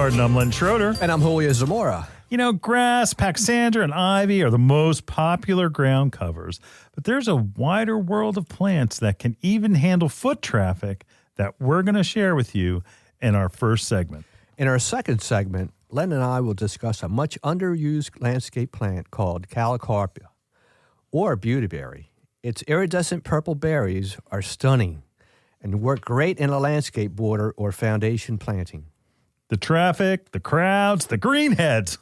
Garden. I'm Len Schroeder. And I'm Julio Zamora. You know, grass, Pachysandra, and ivy are the most popular ground covers, but there's a wider world of plants that can even handle foot traffic that we're going to share with you in our first segment. In our second segment, Len and I will discuss a much underused landscape plant called Callicarpa, or beautyberry. Its iridescent purple berries are stunning and work great in a landscape border or foundation planting. The traffic, the crowds, the greenheads.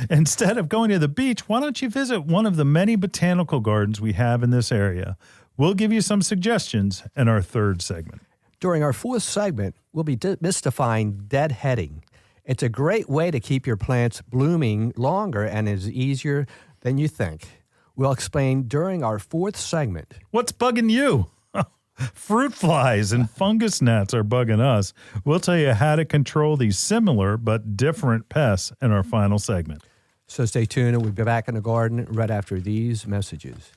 Instead of going to the beach, why don't you visit one of the many botanical gardens we have in this area? We'll give you some suggestions in our third segment. During our fourth segment, we'll be demystifying deadheading. It's a great way to keep your plants blooming longer and is easier than you think. We'll explain during our fourth segment. What's bugging you? Fruit flies and fungus gnats are bugging us. We'll tell you how to control these similar but different pests in our final segment. So stay tuned, and we'll be back in the garden right after these messages.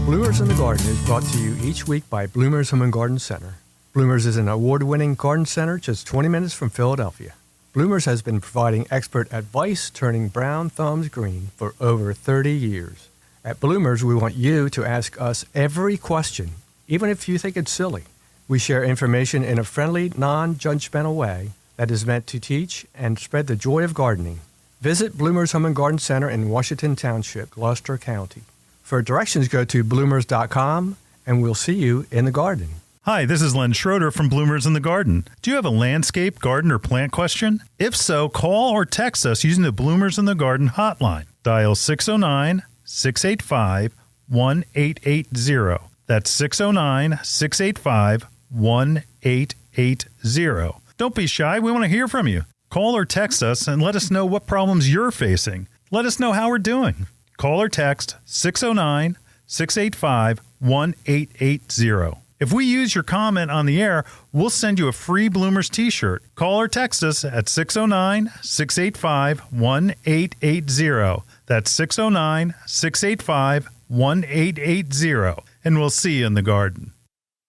Bloomers in the Garden is brought to you each week by Bloomers Home and Garden Center. Bloomers is an award-winning garden center just 20 minutes from Philadelphia. Bloomers has been providing expert advice turning brown thumbs green for over 30 years. At Bloomers, we want you to ask us every question, even if you think it's silly. We share information in a friendly, non-judgmental way that is meant to teach and spread the joy of gardening. Visit Bloomers Home and Garden Center in Washington Township, Gloucester County. For directions, go to bloomers.com, and we'll see you in the garden. Hi, this is Len Schroeder from Bloomers in the Garden. Do you have a landscape, garden, or plant question? If so, call or text us using the Bloomers in the Garden hotline. Dial 609-685-1880. That's 609-685-1880. Don't be shy. We want to hear from you. Call or text us and let us know what problems you're facing. Let us know how we're doing. Call or text 609-685-1880. If we use your comment on the air, we'll send you a free Bloomers t-shirt. Call or text us at 609-685-1880. That's 609-685-1880. And we'll see you in the garden.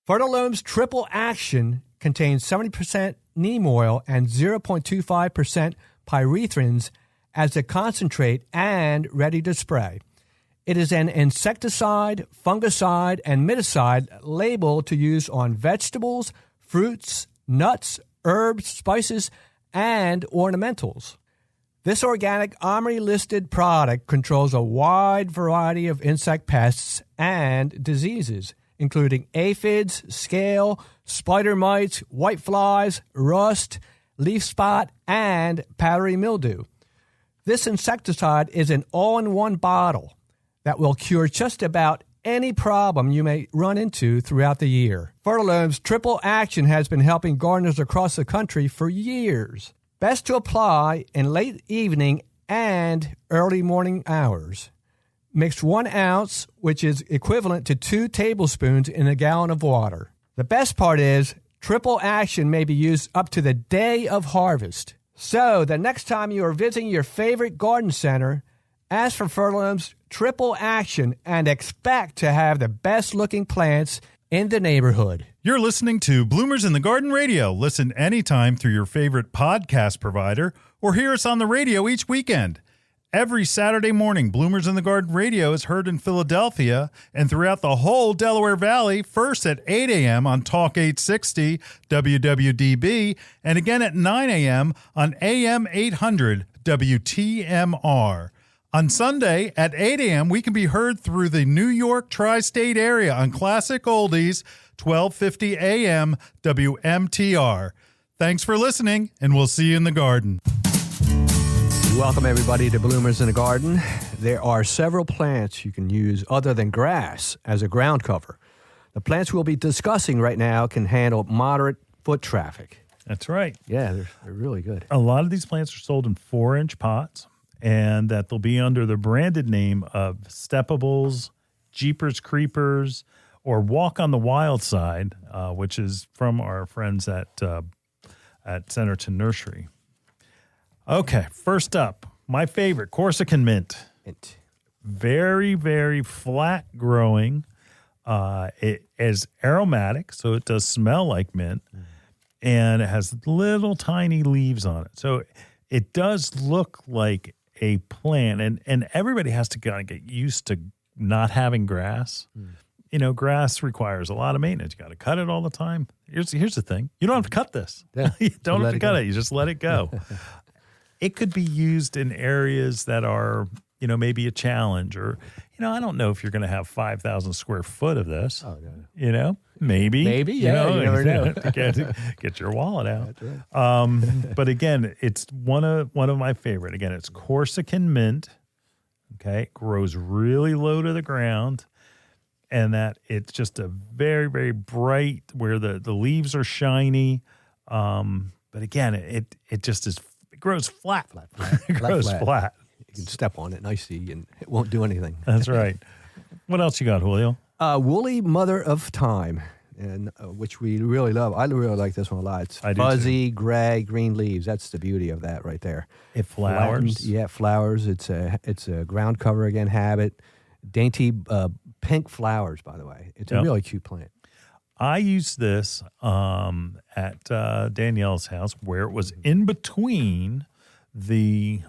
Fertilome's Triple Action contains 70% neem oil and 0.25% pyrethrins as a concentrate and ready to spray. It is an insecticide, fungicide, and miticide labeled to use on vegetables, fruits, nuts, herbs, spices, and ornamentals. This organic OMRI-listed product controls a wide variety of insect pests and diseases, including aphids, scale, spider mites, whiteflies, rust, leaf spot, and powdery mildew. This insecticide is an all-in-one bottle that will cure just about any problem you may run into throughout the year. Fertilome's Triple Action has been helping gardeners across the country for years. Best to apply in late evening and early morning hours. Mix 1 ounce, which is equivalent to 2 tablespoons in a gallon of water. The best part is Triple Action may be used up to the day of harvest. So the next time you are visiting your favorite garden center, ask for Fertilome's Triple Action and expect to have the best-looking plants in the neighborhood. You're listening to Bloomers in the Garden Radio. Listen anytime through your favorite podcast provider or hear us on the radio each weekend. Every Saturday morning, Bloomers in the Garden Radio is heard in Philadelphia and throughout the whole Delaware Valley, first at 8 a.m. on Talk 860 WWDB and again at 9 a.m. on AM 800 WTMR. On Sunday at 8 a.m., we can be heard through the New York tri-state area on Classic Oldies, 1250 a.m. WMTR. Thanks for listening, and we'll see you in the garden. Welcome, everybody, to Bloomers in the Garden. There are several plants you can use other than grass as a ground cover. The plants we'll be discussing right now can handle moderate foot traffic. That's right. Yeah, they're really good. A lot of these plants are sold in 4-inch pots, and that they'll be under the branded name of Steppables, Jeepers Creepers, or Walk on the Wild Side, which is from our friends at Centerton Nursery. Okay, first up, my favorite, Corsican mint. Very, very flat growing, It is aromatic, so it does smell like mint, and it has little tiny leaves on it. So it does look like a plant, and everybody has to kind of get used to not having grass. You know, grass requires a lot of maintenance. You got to cut it all the time. Here's the thing. You don't have to cut this. Yeah. You don't have to cut it. You just let it go. It could be used in areas that are, you know, maybe a challenge, or, you know, I don't know if you're going to have 5,000 square foot of this. Oh, yeah. You know, maybe, yeah, you never know. Get your wallet out. That's right. But again, it's one of my favorite. Again, it's Corsican mint. Okay, it grows really low to the ground, and that it's just a very, very bright, where the leaves are shiny. But again, it just is. It grows flat. It grows flat. You can step on it nicely, and it won't do anything. That's right. What else you got, Julio? Woolly Mother of Time, and which we really love. I really like this one a lot. It's fuzzy, gray, green leaves. That's the beauty of that right there. It flowers. Flattened, yeah, flowers. It's a ground cover again habit. Dainty pink flowers, by the way. It's a really cute plant. I used this at Danielle's house, where it was in between the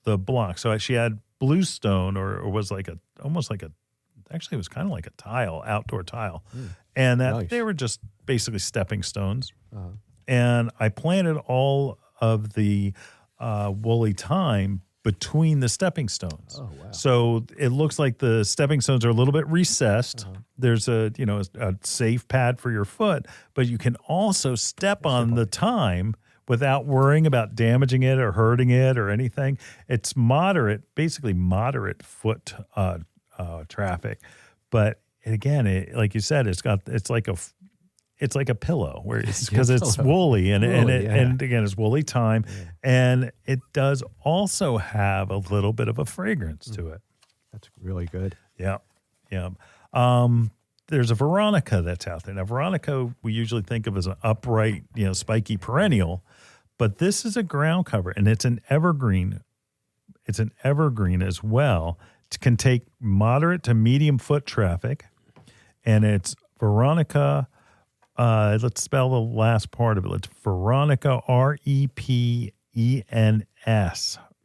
block. So she had bluestone, or was like almost like a. Actually, it was kind of like a tile, outdoor tile, and that nice. They were just basically stepping stones. And I planted all of the woolly thyme between the stepping stones. Oh, wow. So it looks like the stepping stones are a little bit recessed. There's a safe pad for your foot, but you can also step on the thyme without worrying about damaging it or hurting it or anything. It's basically moderate foot traffic, but again, like you said, it's like a pillow, where it's because it's woolly and again, it's woolly thyme, and it does also have a little bit of a fragrance to it. That's really good. Yeah. There's a Veronica that's out there. Now, Veronica we usually think of as an upright, spiky perennial, but this is a ground cover, and it's an evergreen. It's an evergreen as well. It can take moderate to medium foot traffic, and it's Veronica. Let's spell the last part of it. It's Veronica,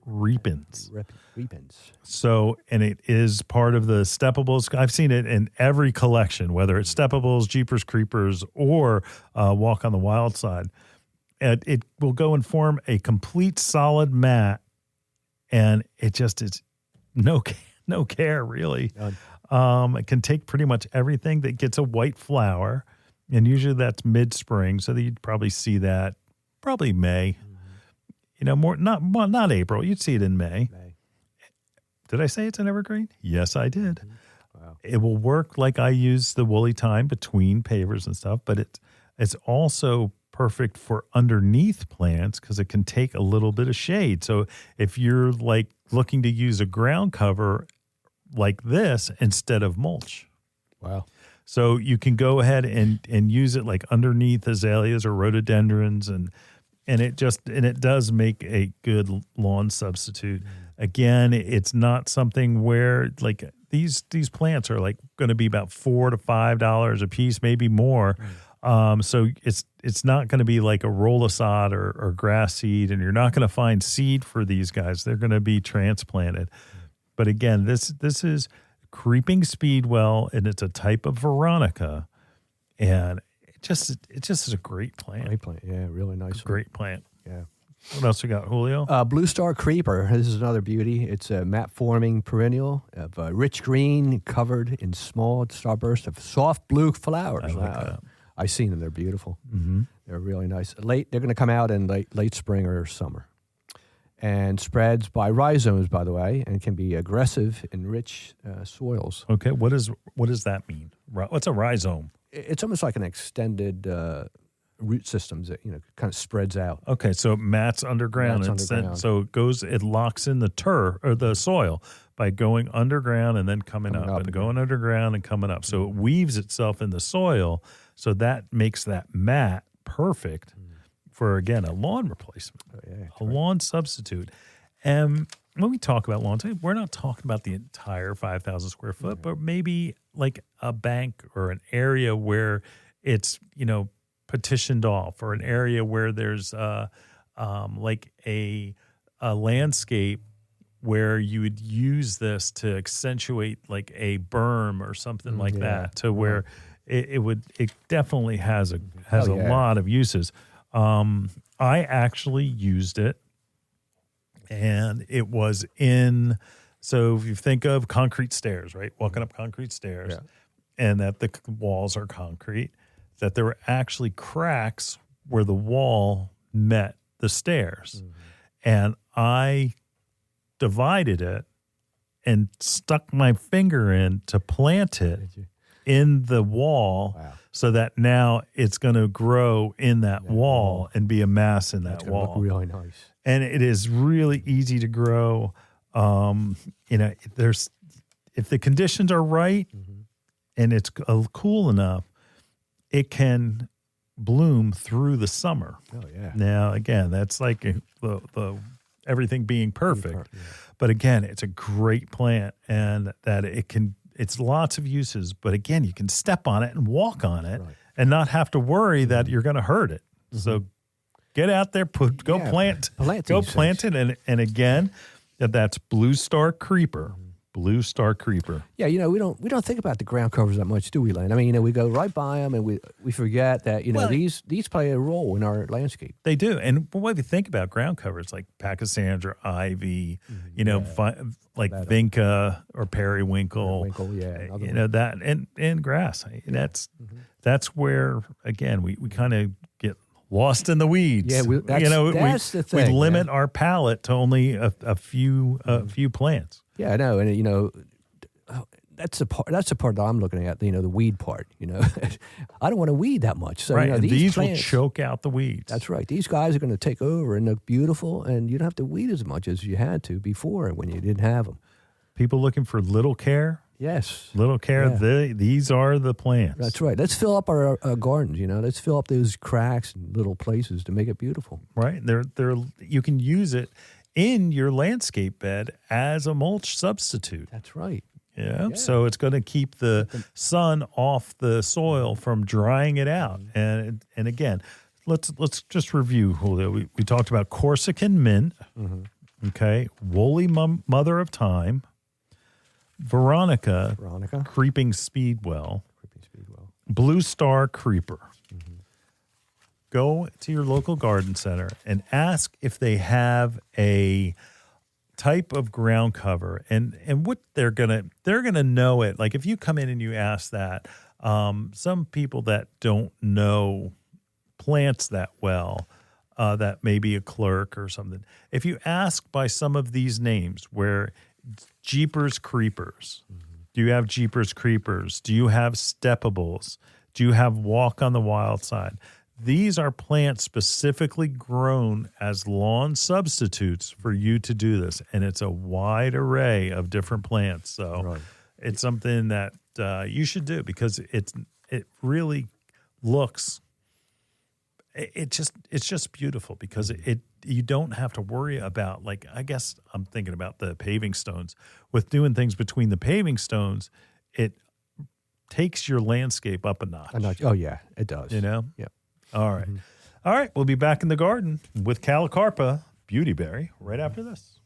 Repens, repens. Repens. So, and it is part of the steppables. I've seen it in every collection, whether it's steppables, Jeepers Creepers, or Walk on the Wild Side. And it will go and form a complete solid mat, and it just is no care really. It can take pretty much everything that gets a white flower, and usually that's mid-spring, so that you'd probably see that probably May. More not April. You'd see it in May. Did I say it's an evergreen? Yes, I did. Wow. It will work like I use the woolly thyme between pavers and stuff, but it's also perfect for underneath plants because it can take a little bit of shade. So if you're like looking to use a ground cover like this instead of mulch. Wow. So you can go ahead and use it like underneath azaleas or rhododendrons, and it does make a good lawn substitute. Again, it's not something where like these plants are like going to be about $4 to $5 a piece, maybe more. So it's not going to be like a roll of sod or grass seed, and you're not going to find seed for these guys. They're going to be transplanted. But again, this is creeping speedwell, and it's a type of Veronica, and it just is a great plant. Great plant, yeah, really nice. Great plant. Yeah. What else we got, Julio? Blue Star Creeper. This is another beauty. It's a mat-forming perennial of rich green, covered in small starbursts of soft blue flowers. I like that. I've seen them. They're beautiful. Mm-hmm. They're really nice. They're going to come out in late spring or summer. And spreads by rhizomes, by the way, and can be aggressive in rich soils. Okay, what does that mean? What's a rhizome? It's almost like an extended root systems that kind of spreads out. Okay, so it mats underground, so it locks in the turf or the soil by going underground and then coming up and going underground and coming up. So it weaves itself in the soil, so that makes that mat perfect for, again, a lawn replacement, a lawn substitute. And when we talk about lawns, we're not talking about the entire 5,000 square foot, but maybe like a bank or an area where it's, petitioned off, or an area where there's like a landscape where you would use this to accentuate like a berm or something like that, to where it definitely has a lot of uses. I actually used it, and it was so if you think of concrete stairs, right? Walking up concrete stairs, and that the walls are concrete, that there were actually cracks where the wall met the stairs. And I divided it and stuck my finger in to plant it in the wall, so that now it's going to grow in that wall and be a mass in that wall. Look really nice. And it is really easy to grow. If the conditions are right and it's cool enough, it can bloom through the summer. Oh yeah. Now again, that's like the everything being perfect. But again, it's a great plant, and that it's lots of uses, but again, you can step on it and walk on it and not have to worry that you're going to hurt it. So get out there, plant it. And again, that's Blue Star Creeper. Blue Star Creeper. Yeah, we don't think about the ground covers that much, do we, Len? I mean, we go right by them, and we forget that these play a role in our landscape. They do. And when we think about ground covers like Pachysandra, ivy, like vinca or periwinkle, that and grass. That's where again we kind of get lost in the weeds. Yeah, that's the thing. We limit our palette to only a few plants. Yeah, I know, and that's the part that I'm looking at. The weed part. I don't want to weed that much. So these plants will choke out the weeds. That's right. These guys are going to take over and look beautiful, and you don't have to weed as much as you had to before when you didn't have them. People looking for little care. Yes, little care. Yeah. These are the plants. That's right. Let's fill up our gardens. Let's fill up those cracks and little places to make it beautiful. Right. You can use it in your landscape bed as a mulch substitute. That's right. Yeah. So it's going to keep the sun off the soil from drying it out. And again, let's just review, Julio. We talked about Corsican mint. Okay. Woolly mother of thyme. Veronica. Creeping speedwell. Blue Star Creeper. Go to your local garden center and ask if they have a type of ground cover, and what they're gonna know it. Like if you come in and you ask that, some people that don't know plants that well, that may be a clerk or something. If you ask by some of these names, where Jeepers Creepers, do you have Jeepers Creepers? Do you have Steppables? Do you have Walk on the Wild Side? These are plants specifically grown as lawn substitutes for you to do this. And it's a wide array of different plants. So it's something that you should do, because it really looks, it's just beautiful, because you don't have to worry about, like, I guess I'm thinking about the paving stones. With doing things between the paving stones, it takes your landscape up a notch. Oh, yeah, it does. Yeah. All right. All right, we'll be back in the garden with Callicarpa Beautyberry right after this.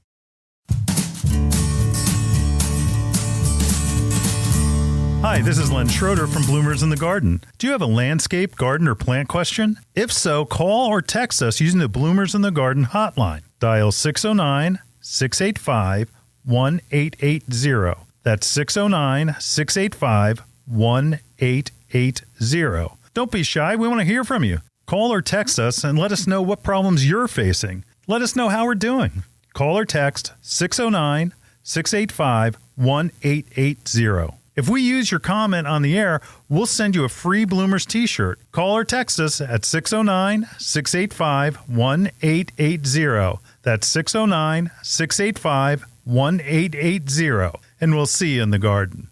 Hi, this is Len Schroeder from Bloomers in the Garden. Do you have a landscape, garden, or plant question? If so, call or text us using the Bloomers in the Garden hotline. Dial 609-685-1880. That's 609-685-1880. Don't be shy. We want to hear from you. Call or text us and let us know what problems you're facing. Let us know how we're doing. Call or text 609-685-1880. If we use your comment on the air, we'll send you a free Bloomers t-shirt. Call or text us at 609-685-1880. That's 609-685-1880. And we'll see you in the garden.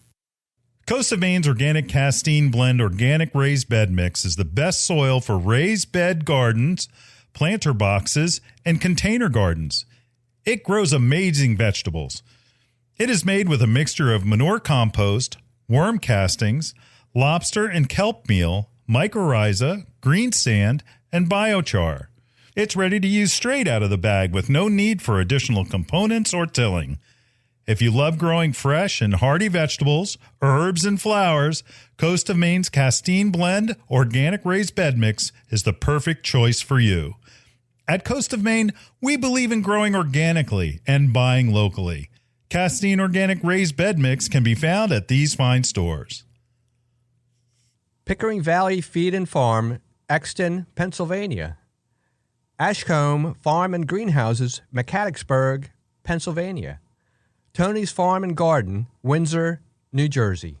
Coast of Maine's Organic Castine Blend Organic Raised Bed Mix is the best soil for raised bed gardens, planter boxes, and container gardens. It grows amazing vegetables. It is made with a mixture of manure compost, worm castings, lobster and kelp meal, mycorrhiza, green sand, and biochar. It's ready to use straight out of the bag with no need for additional components or tilling. If you love growing fresh and hearty vegetables, herbs, and flowers, Coast of Maine's Castine Blend Organic Raised Bed Mix is the perfect choice for you. At Coast of Maine, we believe in growing organically and buying locally. Castine Organic Raised Bed Mix can be found at these fine stores. Pickering Valley Feed and Farm, Exton, Pennsylvania. Ashcombe Farm and Greenhouses, Mechanicsburg, Pennsylvania. Tony's Farm and Garden, Windsor, New Jersey.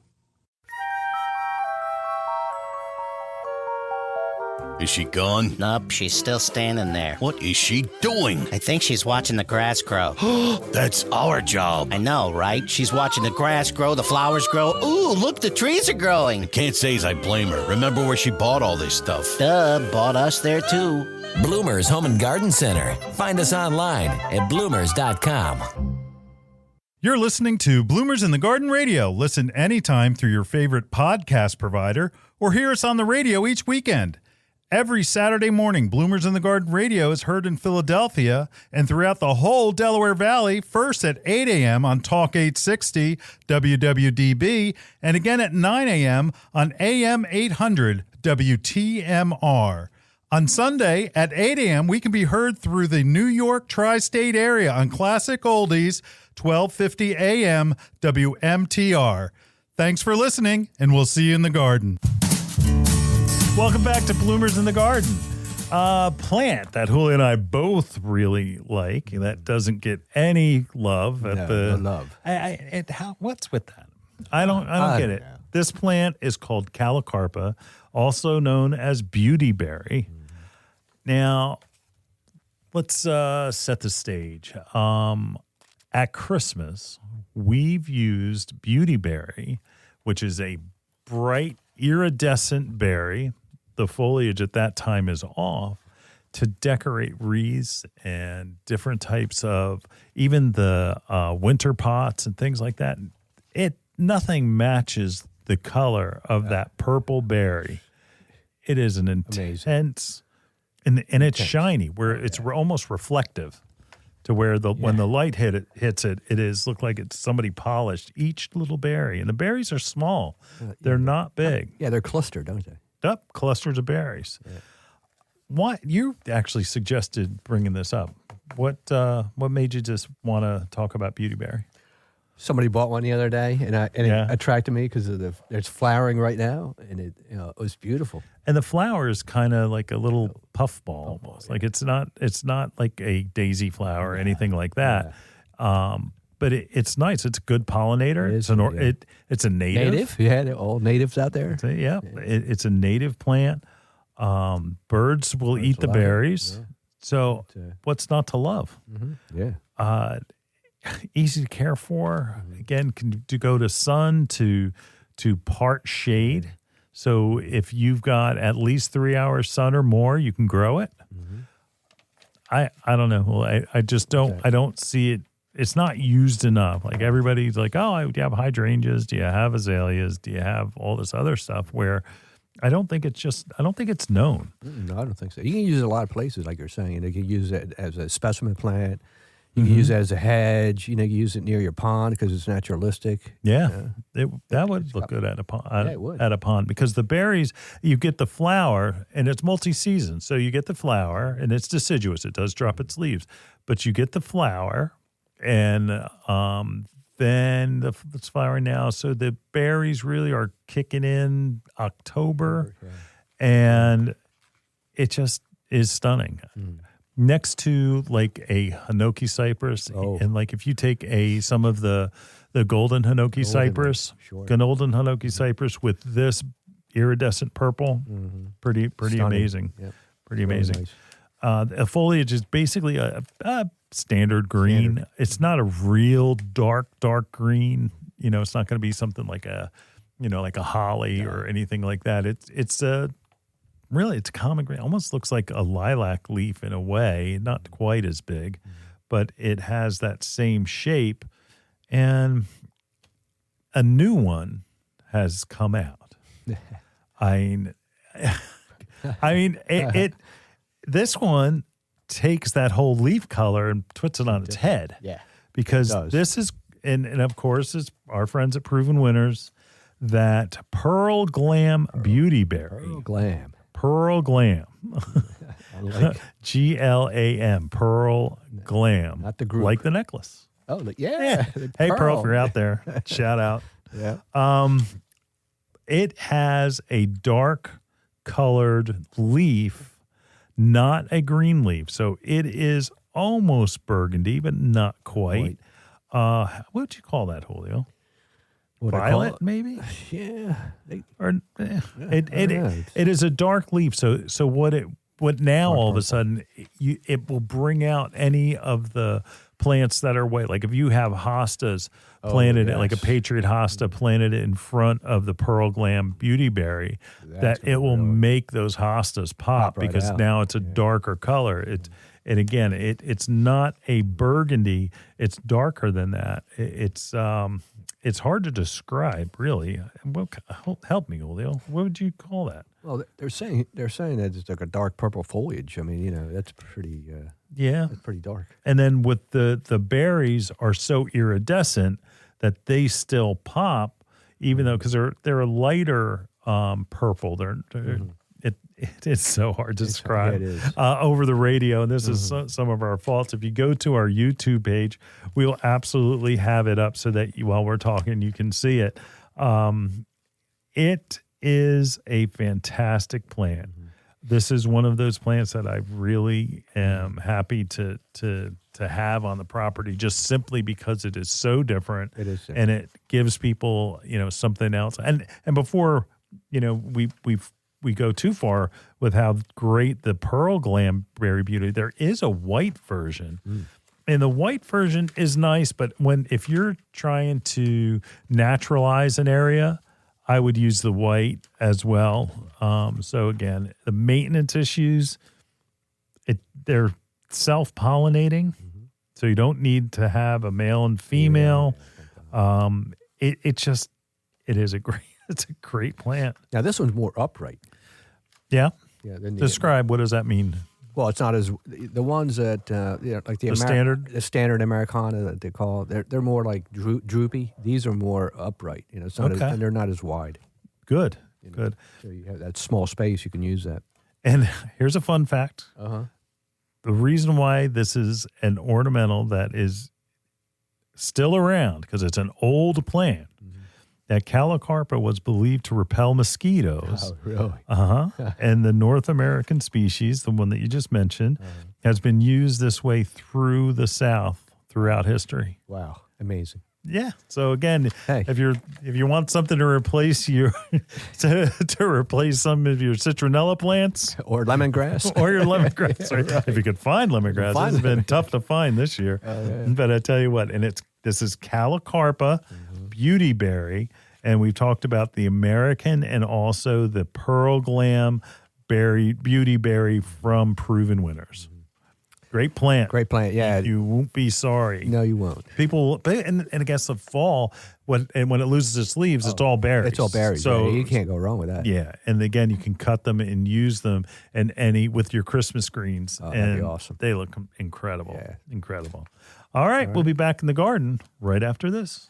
Is she gone? Nope, she's still standing there. What is she doing? I think she's watching the grass grow. That's our job. I know, right? She's watching the grass grow, the flowers grow. Ooh, look, the trees are growing. Can't say as I blame her. Remember where she bought all this stuff? Duh, bought us there too. Bloomers Home and Garden Center. Find us online at bloomers.com. You're listening to Bloomers in the Garden Radio. Listen anytime through your favorite podcast provider or hear us on the radio each weekend. Every Saturday morning, Bloomers in the Garden Radio is heard in Philadelphia and throughout the whole Delaware Valley, first at 8 a.m. on Talk 860 WWDB and again at 9 a.m. on AM 800 WTMR. On Sunday at 8 a.m., we can be heard through the New York tri-state area on Classic Oldies, 1250 a.m. WMTR. Thanks for listening, and we'll see you in the garden. Welcome back to Bloomers in the Garden. A plant that Julio and I both really like that doesn't get any love at No love. What's with that? I don't get it. know. This plant is called Callicarpa, also known as beautyberry. Now, let's set the stage. At Christmas, we've used beautyberry, which is a bright iridescent berry. The foliage at that time is off, to decorate wreaths and different types of, even the winter pots and things like that. Nothing matches the color of that purple berry. It is an intense, and it's shiny, where it's almost reflective, to where when the light hits it, look like it's somebody polished each little berry. And the berries are small; they're not big. Yeah, they're clustered, don't they? Up clusters of berries. Yeah. What you actually suggested bringing this up? What made you just want to talk about beautyberry? Somebody bought one the other day, and it attracted me because it's flowering right now, and it was beautiful. And the flower is kind of like a little puffball almost. Yeah. Like it's not like a daisy flower or anything like that. Yeah. But it's nice. It's a good pollinator. It's a native. Yeah, they're all natives out there. It's a native plant. Birds will eat the berries. Yeah. So what's not to love? Mm-hmm. Yeah. Easy to care for. Again, to go to sun to part shade. So if you've got at least 3 hours sun or more, you can grow it. Mm-hmm. I don't know. Well, I just don't. Okay. I don't see it. It's not used enough. Like everybody's like, oh, do you have hydrangeas? Do you have azaleas? Do you have all this other stuff? Where I don't think it's known. No, I don't think so. You can use it a lot of places, like you're saying. You can use it as a specimen plant. You can use it as a hedge. You use it near your pond because it's naturalistic. Yeah, that would look good at a pond. It would. At a pond, because the berries, you get the flower, and it's multi-season. So you get the flower, and it's deciduous. It does drop its leaves, but you get the flower, and then it's flowering now. So the berries really are kicking in October, and it just is stunning. Next to like a Hinoki cypress, and like if you take some of the golden Hinoki cypress, golden Hinoki cypress with this iridescent purple, pretty stunning. Amazing, pretty amazing. Nice. The foliage is basically a standard green. It's not a real dark green. It's not going to be something like a holly or anything like that. It's a common green. Almost looks like a lilac leaf in a way, not quite as big, but it has that same shape. And a new one has come out. I mean, this one takes that whole leaf color and puts it on its head. Yeah. Because this is, and of course, it's our friends at Proven Winners, that Pearl Glam Beauty Berry. Pearl Glam. Like Glam. Pearl Glam. Not the group. Like the necklace. Oh, yeah. Hey, Pearl, if you're out there, shout out. Yeah. It has a dark colored leaf, not a green leaf. So it is almost burgundy, but not quite. What would you call that, Julio? Violet, maybe? Yeah. It is a dark leaf. So what now all of a sudden it will bring out any of the plants that are white. Like if you have hostas planted, like a Patriot hosta planted in front of the Pearl Glam Beauty Berry, that it will make those hostas pop right because out. now it's a darker color. And again, it's not a burgundy. It's darker than that. It's hard to describe, really. Help me, Julio. What would you call that? Well, they're saying that it's like a dark purple foliage. I mean, that's pretty. That's pretty dark. And then with the berries are so iridescent that they still pop, even though because they're a lighter purple. It's so hard to describe over the radio, and this is some of our faults. If you go to our YouTube page, we'll absolutely have it up so that while we're talking, you can see it. It is a fantastic plant. This is one of those plants that I really am happy to have on the property, just simply because it is so different. It is different. And it gives people something else. And before we go too far with how great the Pearl Glam Berry Beauty, there is a white version. And the white version is nice, but if you're trying to naturalize an area, I would use the white as well. So again, the maintenance issues, they're self-pollinating, so you don't need to have a male and female. It's a great plant. Now this one's more upright. Yeah. Yeah. Describe, what does that mean? Well, it's not as the ones that like the standard Americana that they call. They're more like droopy. These are more upright. It's not and they're not as wide. Good. Good. So you have that small space. You can use that. And here's a fun fact. The reason why this is an ornamental that is still around, because it's an old plant, that Callicarpa was believed to repel mosquitoes. Oh, really? And the North American species, the one that you just mentioned, has been used this way through the South throughout history. Wow. Amazing. Yeah. So again, Hey. if you want something to replace your to replace some of your citronella plants Or lemongrass. or your lemongrass, or if you could find lemongrass, it's been tough to find this year. But I tell you what, and this is Callicarpa Beauty Berry, and we've talked about the American and also the Pearl Glam Beauty Berry from Proven Winners. Great plant. Great plant. Yeah. You won't be sorry. No, you won't. People, and I guess the fall, when it loses its leaves, it's all berries. It's all berries. So you can't go wrong with that. yeah, and again, you can cut them and use them and with your Christmas greens. Oh, and that'd be awesome. They look incredible. Yeah. Incredible. All right, we'll be back in the garden right after this.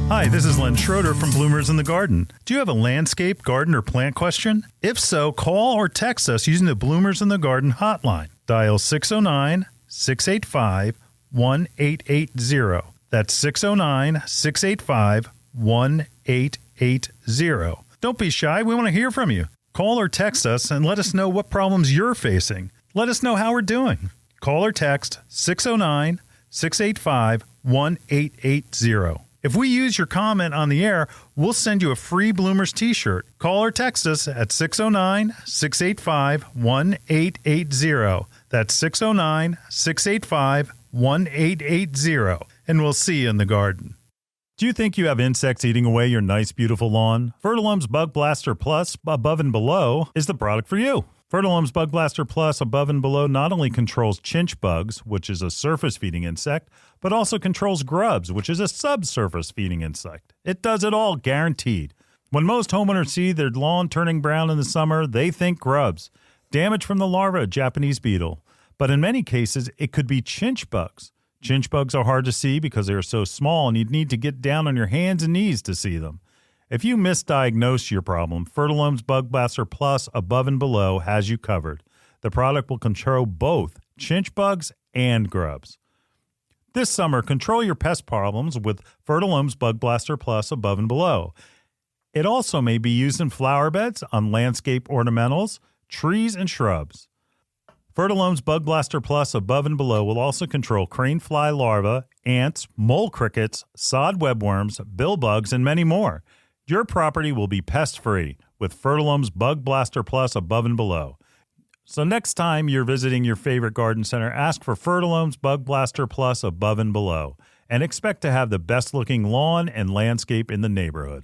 Hi, this is Len Schroeder from Bloomers in the Garden. Do you have a landscape, garden, or plant question? If so, call or text us using the Bloomers in the Garden hotline. Dial 609-685-1880. That's 609-685-1880. Don't be shy. We want to hear from you. Call or text us and let us know what problems you're facing. Let us know how we're doing. Call or text 609-685-1880. If we use your comment on the air, we'll send you a free Bloomers t-shirt. Call or text us at 609-685-1880. That's 609-685-1880. And we'll see you in the garden. Do you think you have insects eating away your nice, beautiful lawn? Fertilum's Bug Blaster Plus, above and below, is the product for you. Fertilome's Bug Blaster Plus Above and Below not only controls chinch bugs, which is a surface-feeding insect, but also controls grubs, which is a subsurface feeding insect. It does it all, guaranteed. When most homeowners see their lawn turning brown in the summer, they think grubs. Damage from the larva, a Japanese beetle. But in many cases, it could be chinch bugs. Chinch bugs are hard to see because they are so small and you'd need to get down on your hands and knees to see them. If you misdiagnose your problem, Fertilome's Bug Blaster Plus Above and Below has you covered. The product will control both chinch bugs and grubs. This summer, control your pest problems with Fertilome's Bug Blaster Plus Above and Below. It also may be used in flower beds, on landscape ornamentals, trees, and shrubs. Fertilome's Bug Blaster Plus Above and Below will also control crane fly larvae, ants, mole crickets, sod webworms, bill bugs, and many more. Your property will be pest-free with Fertilome's Bug Blaster Plus Above and Below. So next time you're visiting your favorite garden center, ask for Fertilome's Bug Blaster Plus Above and Below and expect to have the best-looking lawn and landscape in the neighborhood.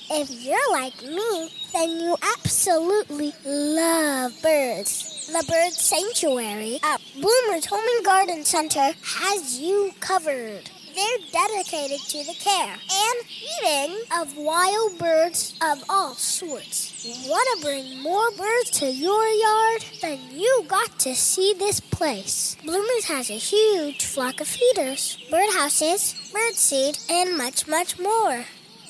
If you're like me, then you absolutely love birds. The Bird Sanctuary at Bloomer's Home and Garden Center has you covered. They're dedicated to the care and feeding of wild birds of all sorts. Want to bring more birds to your yard? Then you got to see this place. Bloomers has a huge flock of feeders, birdhouses, birdseed, and much, much more.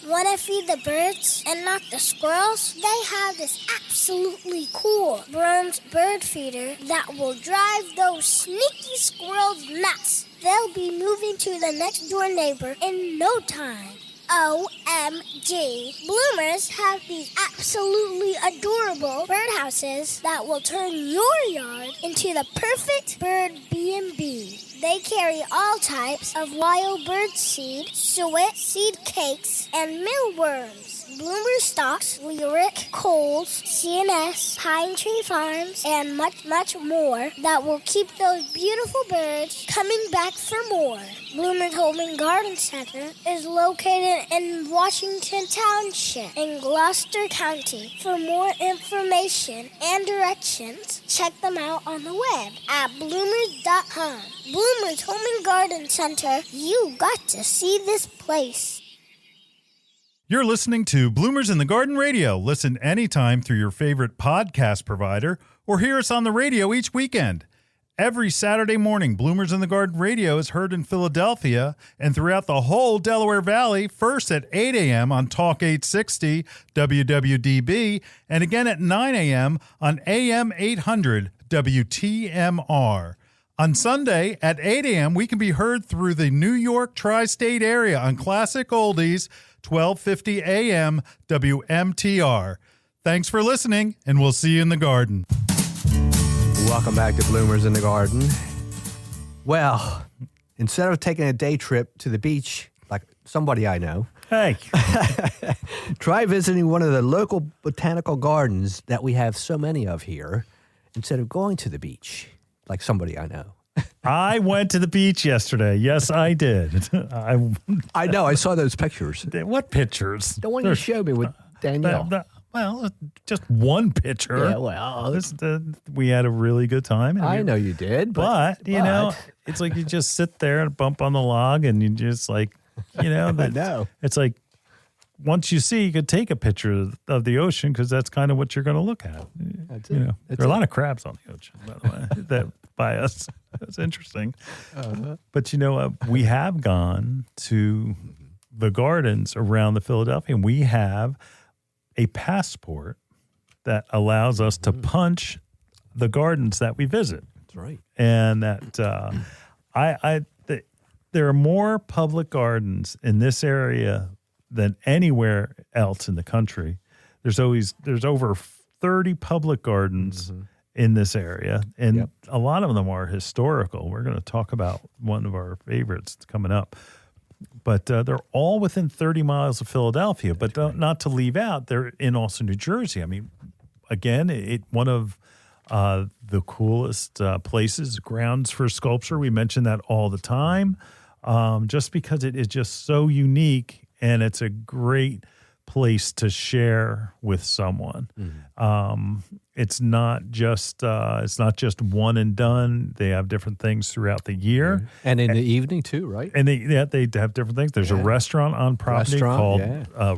Want to feed the birds and not the squirrels? They have this absolutely cool bronze bird feeder that will drive those sneaky squirrels nuts. They'll be moving to the next door neighbor in no time. OMG. Bloomers have these absolutely adorable birdhouses that will turn your yard into the perfect bird B&B. They carry all types of wild bird seed, suet, seed cakes, and mealworms. Bloomer stocks, Lyric, Coles, CNS, Pine Tree Farms, and much, much more that will keep those beautiful birds coming back for more. Bloomer's Home and Garden Center is located in Washington Township in Gloucester County. For more information and directions, check them out on the web at bloomers.com. Bloomer's Home and Garden Center, you got to see this place. You're listening to Bloomers in the Garden Radio. Listen anytime through your favorite podcast provider or hear us on the radio each weekend. Every Saturday morning, Bloomers in the Garden Radio is heard in Philadelphia and throughout the whole Delaware Valley, first at 8 a.m. on Talk 860 WWDB and again at 9 a.m. on AM 800 WTMR. On Sunday at 8 a.m., we can be heard through the New York tri-state area on Classic Oldies, 1250 AM WMTR. Thanks for listening, and we'll see you in the garden. Welcome back to Bloomers in the Garden. Well, instead of taking a day trip to the beach, like somebody I know, Hey, try visiting one of the local botanical gardens that we have so many of here instead of going to the beach, like somebody I know. I went to the beach yesterday. Yes, I did. I know. I saw those pictures. What pictures? The one you showed me with Danielle. Well, just one picture. Yeah, well. We had a really good time. I know you did. But, you know, it's like you just sit there and bump on the log and you just like, you know. I know. It's like once you see, you could take a picture of the ocean because that's kind of what you're going to look at. That's you it. know, there are a lot of crabs on the ocean, by the way, that by us. That's interesting. But you know what? We have gone to the gardens around the Philadelphia, and we have a passport that allows us to punch the gardens that we visit. That's right. And that there are more public gardens in this area than anywhere else in the country. There's over 30 public gardens in this area, and a lot of them are historical. We're going to talk about one of our favorites coming up. But they're all within 30 miles of Philadelphia. But not to leave out, they're in also New Jersey. I mean, again, one of the coolest places, grounds for sculpture. We mention that all the time, just because it is just so unique, and it's a great place to share with someone. It's not just one and done. They have different things throughout the year, and in the evening too, right? And they have different things. There's a restaurant on property called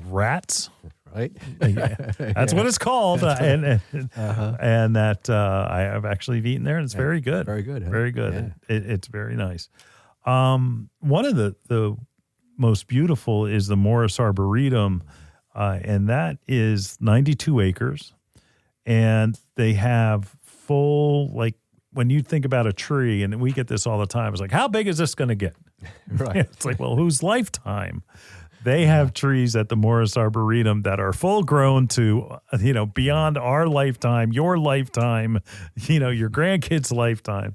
Rats. Right, that's what it's called, and that I have actually eaten there, and it's very good, very good, very good. Yeah. It's very nice. One of the most beautiful is the Morris Arboretum, and that is 92 acres, and they have full, like, when you think about a tree, and we get this all the time, it's like, how big is this going to get? Right. It's like, well, whose lifetime? They have trees at the Morris Arboretum that are full grown to, beyond our lifetime, your lifetime, your grandkids' lifetime.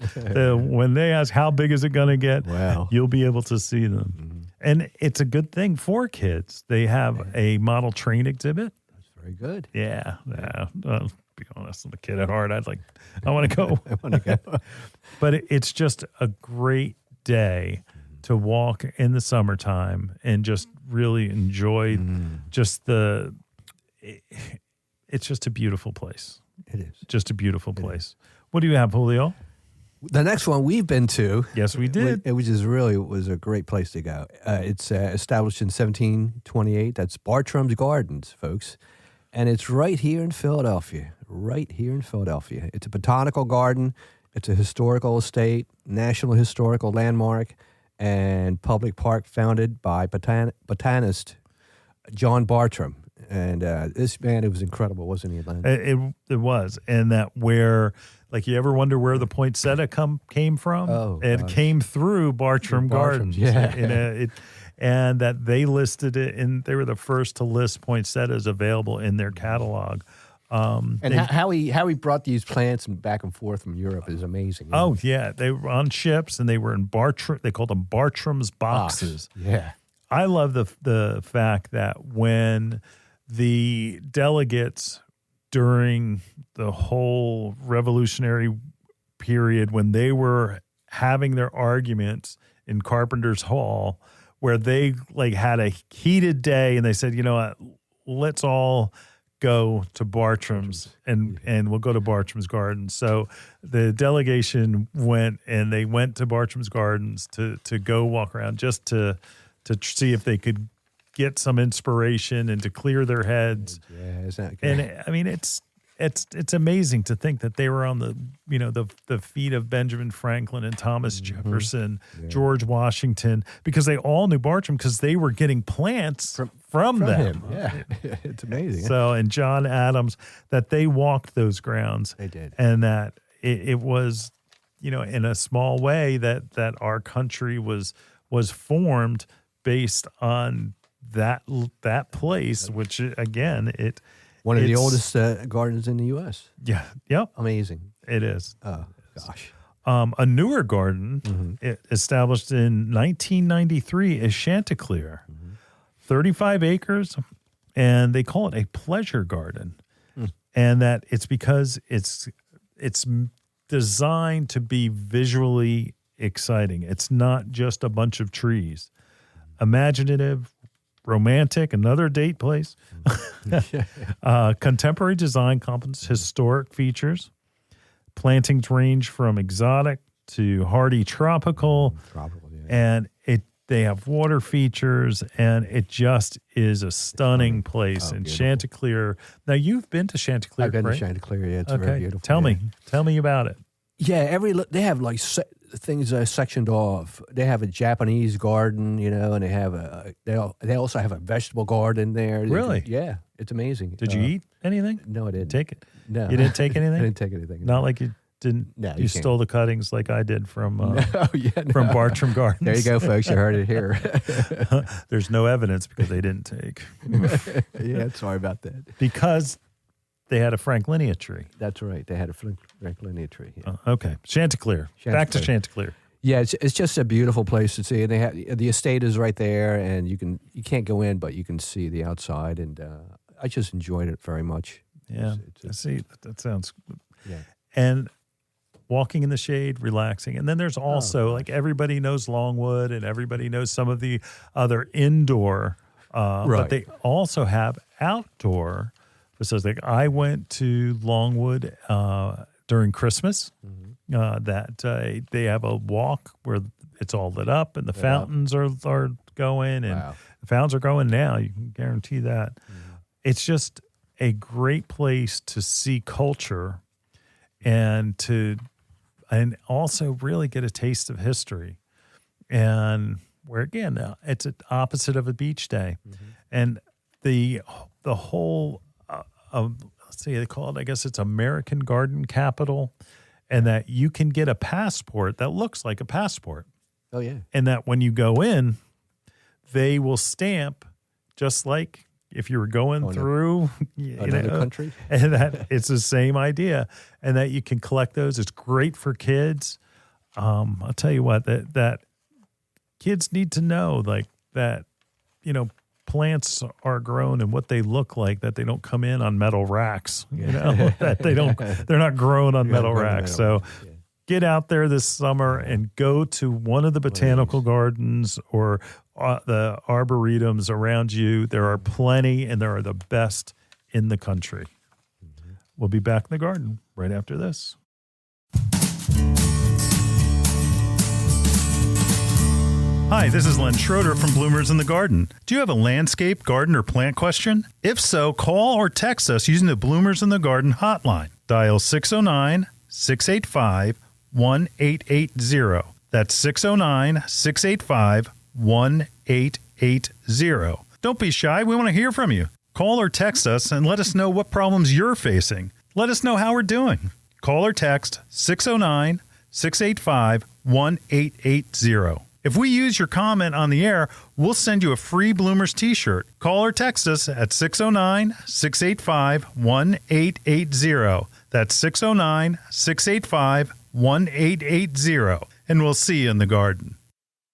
When they ask how big is it going to get, you'll be able to see them. Mm-hmm. And it's a good thing for kids. They have a model train exhibit. That's very good. Yeah. To be honest, I'm a kid at heart. I want to go. I want to go. But it's just a great day to walk in the summertime and just really enjoy it's just a beautiful place. It is. Just a beautiful place. What do you have, Julio? The next one we've been to. Yes, we did. Which was a great place to go. It's established in 1728. That's Bartram's Gardens, folks. And it's right here in Philadelphia. It's a botanical garden. It's a historical estate, national historical landmark, and public park founded by botanist John Bartram. And this man, it was incredible, wasn't he, Len? It was. And that where, like, you ever wonder where the poinsettia came from? Oh, it came through Bartram Gardens. Yeah. And that they listed it, and they were the first to list poinsettias available in their catalog. And how he brought these plants back and forth from Europe is amazing. Oh, yeah. They were on ships, and they were in they called them Bartram's boxes. Yeah. I love the fact that when the delegates during the whole revolutionary period, when they were having their arguments in Carpenter's Hall, where they had a heated day, and they said, what, let's all go to Bartram's and we'll go to Bartram's Gardens. So the delegation went to Bartram's Gardens to go walk around just to see if they could get some inspiration and to clear their heads. Yeah, isn't that good? And I mean, it's amazing to think that they were on the feet of Benjamin Franklin and Thomas Jefferson, George Washington, because they all knew Bartram because they were getting plants from them. Him. Yeah, it's amazing. So, and John Adams, that they walked those grounds. They did. And that it was, in a small way that our country was formed based on that place, which again, one of the oldest gardens in the U.S. Yeah. Yep. Amazing. It is. Oh, gosh. A newer garden established in 1993 is Chanticleer, 35 acres, and they call it a pleasure garden. And that it's because it's designed to be visually exciting. It's not just a bunch of trees. Imaginative, romantic, another date place. Contemporary design complements historic features. Plantings range from exotic to hardy tropical. And they have water features, and it just is a stunning place. And beautiful. Chanticleer. Now, you've been to Chanticleer, I've been right? to Chanticleer, yeah. It's very beautiful. Tell me about it. Yeah, they have things sectioned off. They have a Japanese garden, and they have they also have a vegetable garden there. Really? Yeah, it's amazing. Did you eat anything? No, I didn't. Take it? No. You didn't take anything? I didn't take anything. Not like you didn't. No, you stole the cuttings like I did from from Bartram Gardens. There you go, folks. You heard it here. There's no evidence because they didn't take. Yeah, sorry about that. Because they had a Franklinia tree. That's right. They had a Franklinia tree. Yeah. Okay, Chanticleer. Back to Chanticleer. Yeah, it's just a beautiful place to see, and they have the estate is right there, and you can't go in, but you can see the outside, and I just enjoyed it very much. Yeah, see, that sounds. Yeah, and walking in the shade, relaxing, and then there's also like everybody knows Longwood, and everybody knows some of the other indoor But they also have outdoor facilities. Like I went to Longwood during Christmas. They have a walk where it's all lit up and the fountains are going, and the fountains are going now. You can guarantee that. It's just a great place to see culture and also really get a taste of history. And where again, it's an opposite of a beach day, and the whole let's see, they call it, I guess it's American Garden Capital, and that you can get a passport that looks like a passport. Oh yeah, and that when you go in, they will stamp just like if you were going through another country, and that it's the same idea, and that you can collect those. It's great for kids. I'll tell you what, that kids need to know, like that, plants are grown and what they look like, that they don't come in on metal racks, that they're not grown on metal racks. So get out there this summer and go to one of the botanical gardens or the arboretums around you. There are plenty, and there are the best in the country. We'll be back in the garden right after this. Hi, this is Len Schroeder from Bloomers in the Garden. Do you have a landscape, garden, or plant question? If so, call or text us using the Bloomers in the Garden hotline. Dial 609-685-1880. That's 609-685-1880. Don't be shy. We want to hear from you. Call or text us and let us know what problems you're facing. Let us know how we're doing. Call or text 609-685-1880. If we use your comment on the air, we'll send you a free Bloomers t-shirt. Call or text us at 609-685-1880. That's 609-685-1880. And we'll see you in the garden.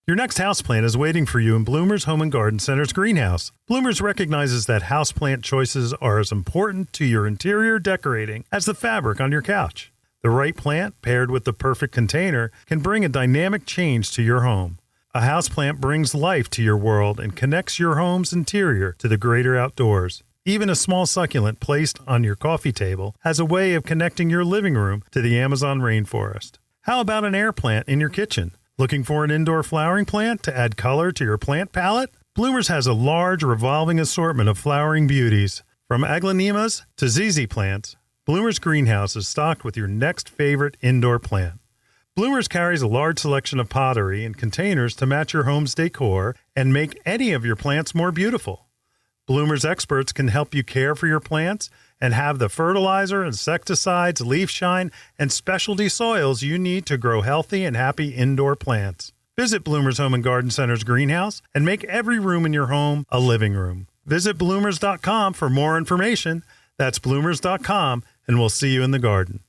Your next houseplant is waiting for you in Bloomers Home and Garden Center's greenhouse. Bloomers recognizes that houseplant choices are as important to your interior decorating as the fabric on your couch. The right plant, paired with the perfect container, can bring a dynamic change to your home. A houseplant brings life to your world and connects your home's interior to the greater outdoors. Even a small succulent placed on your coffee table has a way of connecting your living room to the Amazon rainforest. How about an air plant in your kitchen? Looking for an indoor flowering plant to add color to your plant palette? Bloomers has a large revolving assortment of flowering beauties. From aglaonemas to ZZ plants, Bloomers Greenhouse is stocked with your next favorite indoor plant. Bloomers carries a large selection of pottery and containers to match your home's decor and make any of your plants more beautiful. Bloomers experts can help you care for your plants and have the fertilizer, insecticides, leaf shine, and specialty soils you need to grow healthy and happy indoor plants. Visit Bloomers Home and Garden Center's greenhouse and make every room in your home a living room. Visit bloomers.com for more information. That's bloomers.com, and we'll see you in the garden.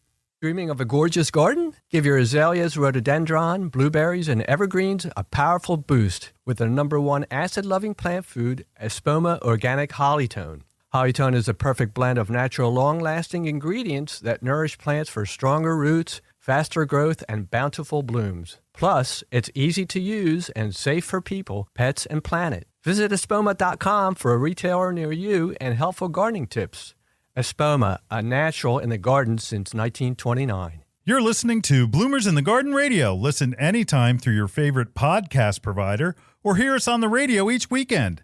Dreaming of a gorgeous garden? Give your azaleas, rhododendron, blueberries, and evergreens a powerful boost with the #1 acid-loving plant food, Espoma Organic Hollytone. Hollytone is a perfect blend of natural, long-lasting ingredients that nourish plants for stronger roots, faster growth, and bountiful blooms. Plus, it's easy to use and safe for people, pets, and planet. Visit espoma.com for a retailer near you and helpful gardening tips. Espoma, a natural in the garden since 1929. You're listening to Bloomers in the Garden Radio. Listen anytime through your favorite podcast provider or hear us on the radio each weekend.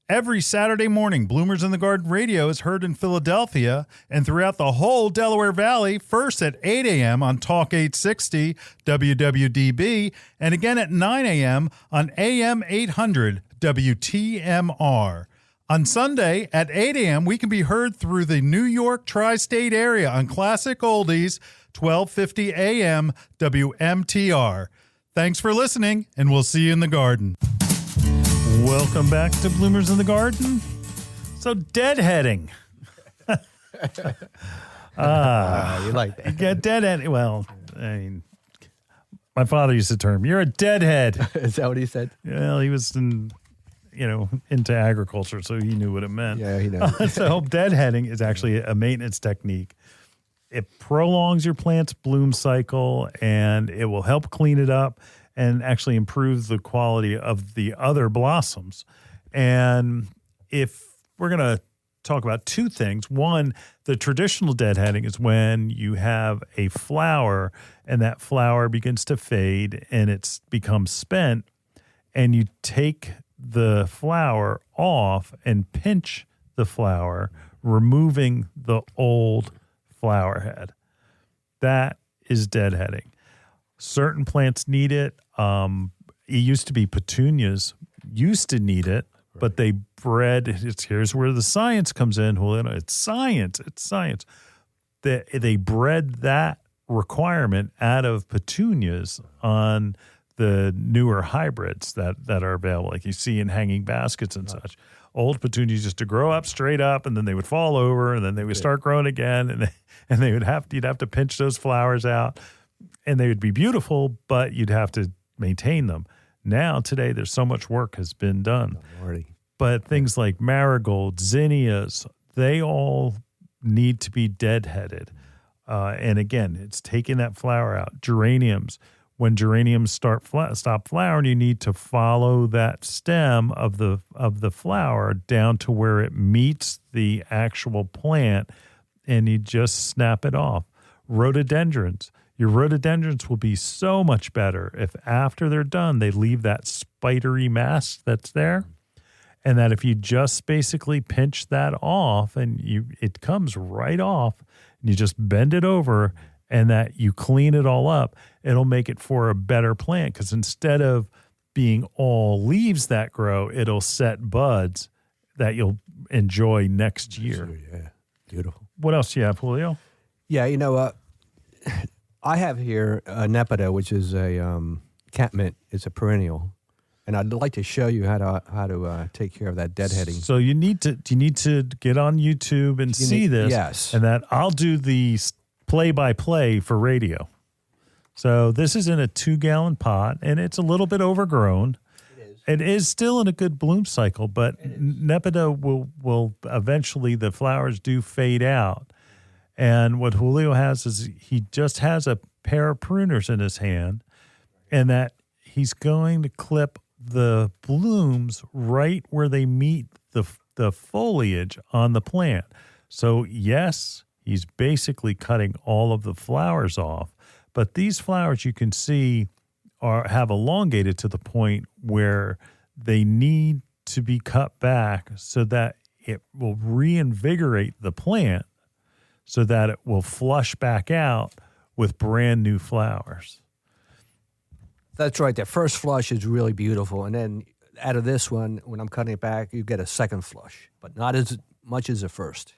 Every Saturday morning, Bloomers in the Garden Radio is heard in Philadelphia and throughout the whole Delaware Valley, first at 8 a.m. on Talk 860 WWDB and again at 9 a.m. on AM 800 WTMR. On Sunday at 8 a.m., we can be heard through the New York tri-state area on Classic Oldies, 1250 a.m. WMTR. Thanks for listening, and we'll see you in the garden. Welcome back to Bloomers in the Garden. So, deadheading. You like that. Yeah, deadheading. Well, I mean, my father used the term, you're a deadhead. Is that what he said? Well, he was into agriculture, so he knew what it meant. Yeah, he knows. So deadheading is actually a maintenance technique. It prolongs your plant's bloom cycle, and it will help clean it up and actually improve the quality of the other blossoms. And if we're going to talk about two things. One, the traditional deadheading is when you have a flower and that flower begins to fade and it's becomes spent, and you take the flower off and pinch the flower, removing the old flower head. That is deadheading. Certain plants need it. It used to be petunias used to need it, but they bred. Here's where the science comes in. It's science. It's science. They bred that requirement out of petunias on the newer hybrids that are available, like you see in hanging baskets and such. Old petunias used to grow up straight up, and then they would fall over, and then they would start growing again, and you'd have to pinch those flowers out, and they would be beautiful, but you'd have to maintain them. Now, today, there's so much work has been done. But things like marigolds, zinnias, they all need to be deadheaded. And again, it's taking that flower out. Geraniums, when geraniums stop flowering, you need to follow that stem of the flower down to where it meets the actual plant, and you just snap it off. Rhododendrons. Your rhododendrons will be so much better if after they're done, they leave that spidery mass that's there, and that if you just basically pinch that off and it comes right off, and you just bend it over, and that you clean it all up, it'll make it for a better plant, because instead of being all leaves that grow, it'll set buds that you'll enjoy next year. Yeah, beautiful. What else do you have, Julio? Yeah, I have here a Nepeta, which is a catmint. It's a perennial, and I'd like to show you how to take care of that deadheading. So you need to get on YouTube and see this. Yes, and that I'll do the play-by-play for radio. So this is in a 2-gallon pot, and it's a little bit overgrown. It is still in a good bloom cycle, but Nepeta will eventually, the flowers do fade out. And what Julio has is he just has a pair of pruners in his hand, and that he's going to clip the blooms right where they meet the foliage on the plant. So yes, he's basically cutting all of the flowers off, but these flowers you can see have elongated to the point where they need to be cut back so that it will reinvigorate the plant, so that it will flush back out with brand new flowers. That's right. That first flush is really beautiful, and then out of this one, when I'm cutting it back, you get a second flush, but not as much as the first.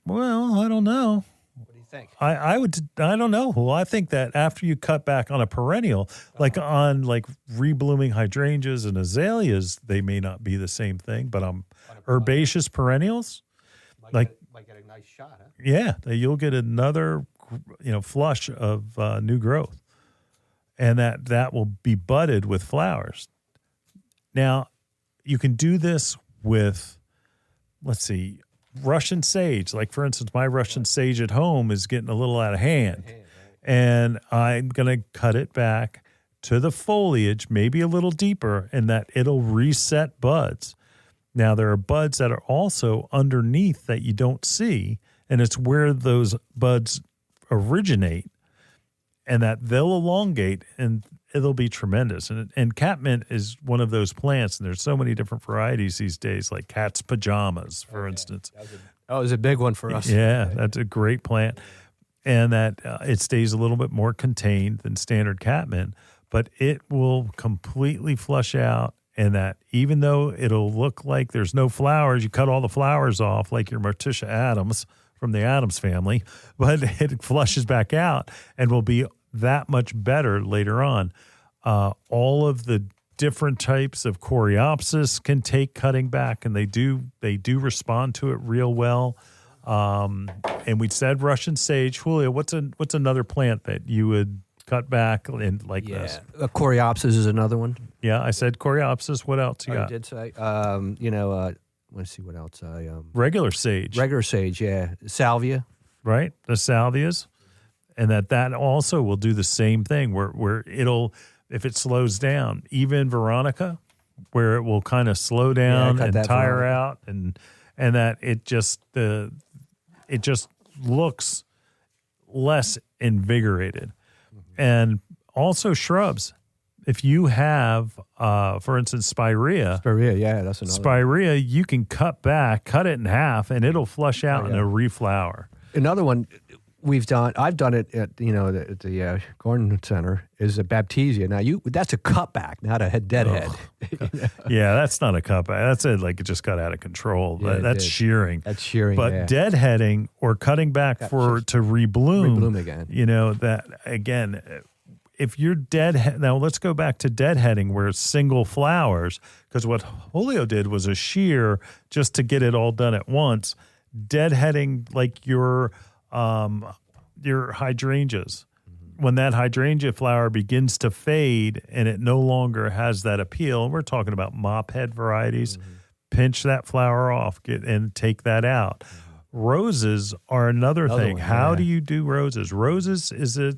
Well, I don't know. What do you think? I don't know. Well, I think that after you cut back on a perennial, like on reblooming hydrangeas and azaleas, they may not be the same thing. But herbaceous perennials, might get a nice shot, huh? Yeah, you'll get another flush of new growth, and that will be budded with flowers. Now, you can do this with, let's see, Russian sage. Like, for instance, my Russian sage at home is getting a little out of hand. And I'm going to cut it back to the foliage, maybe a little deeper, and that it'll reset buds. Now, there are buds that are also underneath that you don't see, and it's where those buds originate, and that they'll elongate, and it'll be tremendous. And catmint is one of those plants, and there's so many different varieties these days, like cat's pajamas, for instance. That was a big one for us. Yeah, that's a great plant. And that it stays a little bit more contained than standard catmint, but it will completely flush out, and that even though it'll look like there's no flowers, you cut all the flowers off like your Morticia Adams from the Addams family, but it flushes back out and will be that much better later on. All of the different types of Coreopsis can take cutting back, and they do respond to it real well. And we said Russian sage. Julio, what's another plant that you would cut back in like this? Coreopsis is another one. Yeah, I said Coreopsis. What else you got? I did say. Let's see what else. Regular sage. Regular sage, yeah. Salvia. Right, the salvias. And that also will do the same thing where it'll, if it slows down, even Veronica, where it will kind of slow down cut and that tire from out, and that it just looks less invigorated. And also shrubs. If you have, for instance, spirea, that's another. Spirea, you can cut it in half, and it'll flush out and it'll reflower. Another one I've done it at the garden center is a baptisia. Now that's a cutback, not a deadhead. Yeah, that's not a cutback. That's it. Like it just got out of control. Yeah, that's shearing. That's shearing. But deadheading or cutting back to rebloom again. That again. If you're now let's go back to deadheading where it's single flowers, because what Julio did was a shear just to get it all done at once. Deadheading like your hydrangeas. When that hydrangea flower begins to fade and it no longer has that appeal, and we're talking about mop head varieties, pinch that flower off and take that out. Roses are another thing. How do you do roses? Roses is a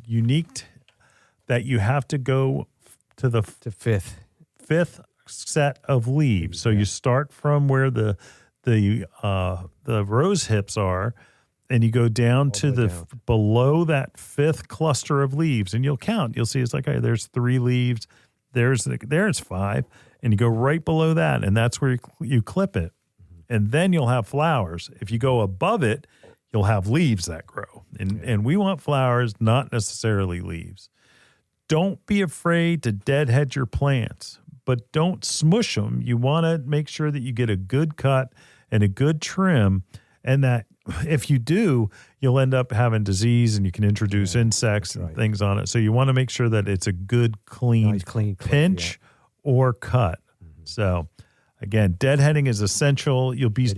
unique that you have to go to the fifth set of leaves. So you start from where the rose hips are, and you go down to below that fifth cluster of leaves, and you'll count. You'll see it's like, okay, there's 3 leaves, there's 5, and you go right below that, and that's where you clip it, and then you'll have flowers. If you go above it, you'll have leaves that grow, and we want flowers, not necessarily leaves. Don't be afraid to deadhead your plants, but don't smush them. You want to make sure that you get a good cut and a good trim, and that if you do, you'll end up having disease and you can introduce insects and things on it. So you want to make sure that it's a good, clean pinch or cut. So again, deadheading is essential. You'll be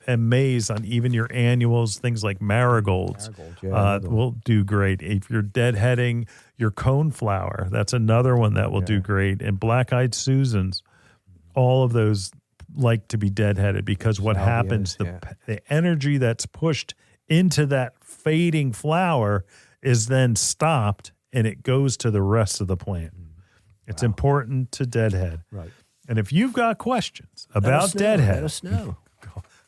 amazed on even your annuals, things like marigolds will do great. If you're deadheading your coneflower, that's another one that will do great. And black-eyed Susans, all of those like to be deadheaded because what happens, the energy that's pushed into that fading flower is then stopped and it goes to the rest of the plant. It's important to deadhead. Right. And if you've got questions about deadhead, let us know.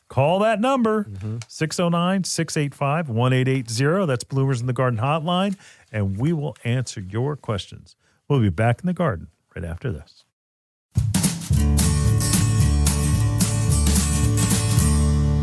Call that number, 609-685-1880. That's Bloomers in the Garden hotline, and we will answer your questions. We'll be back in the garden right after this.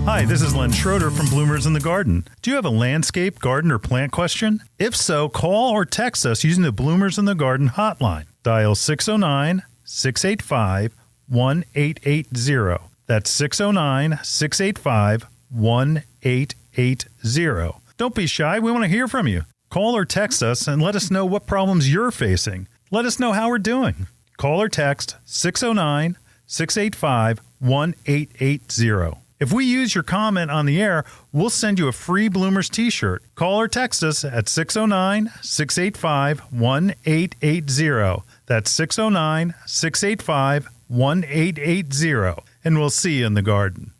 Hi, this is Len Schroeder from Bloomers in the Garden. Do you have a landscape, garden, or plant question? If so, call or text us using the Bloomers in the Garden hotline. Dial 609-685-1880. That's 609-685-1880. Don't be shy. We want to hear from you. Call or text us and let us know what problems you're facing. Let us know how we're doing. Call or text 609-685-1880. If we use your comment on the air, we'll send you a free Bloomers t-shirt. Call or text us at 609-685-1880. That's 609-685-1880. And we'll see you in the garden.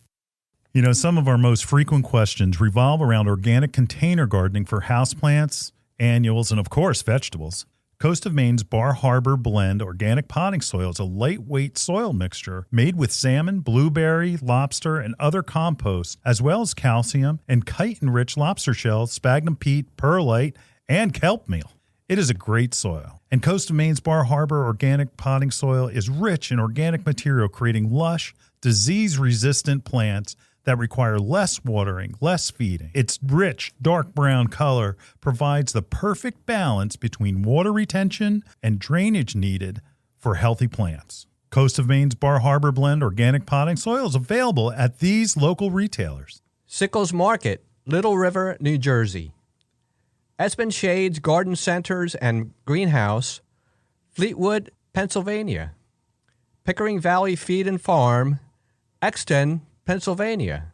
You know, some of our most frequent questions revolve around organic container gardening for houseplants, annuals, and of course, vegetables. Coast of Maine's Bar Harbor Blend Organic Potting Soil is a lightweight soil mixture made with salmon, blueberry, lobster, and other composts, as well as calcium and chitin-rich lobster shells, sphagnum peat, perlite, and kelp meal. It is a great soil. And Coast of Maine's Bar Harbor Organic Potting Soil is rich in organic material, creating lush, disease-resistant plants that require less watering, less feeding. Its rich, dark brown color provides the perfect balance between water retention and drainage needed for healthy plants. Coast of Maine's Bar Harbor Blend Organic Potting Soil is available at these local retailers. Sickles Market, Little River, New Jersey. Espen Shades Garden Centers and Greenhouse, Fleetwood, Pennsylvania. Pickering Valley Feed and Farm, Exton, Pennsylvania.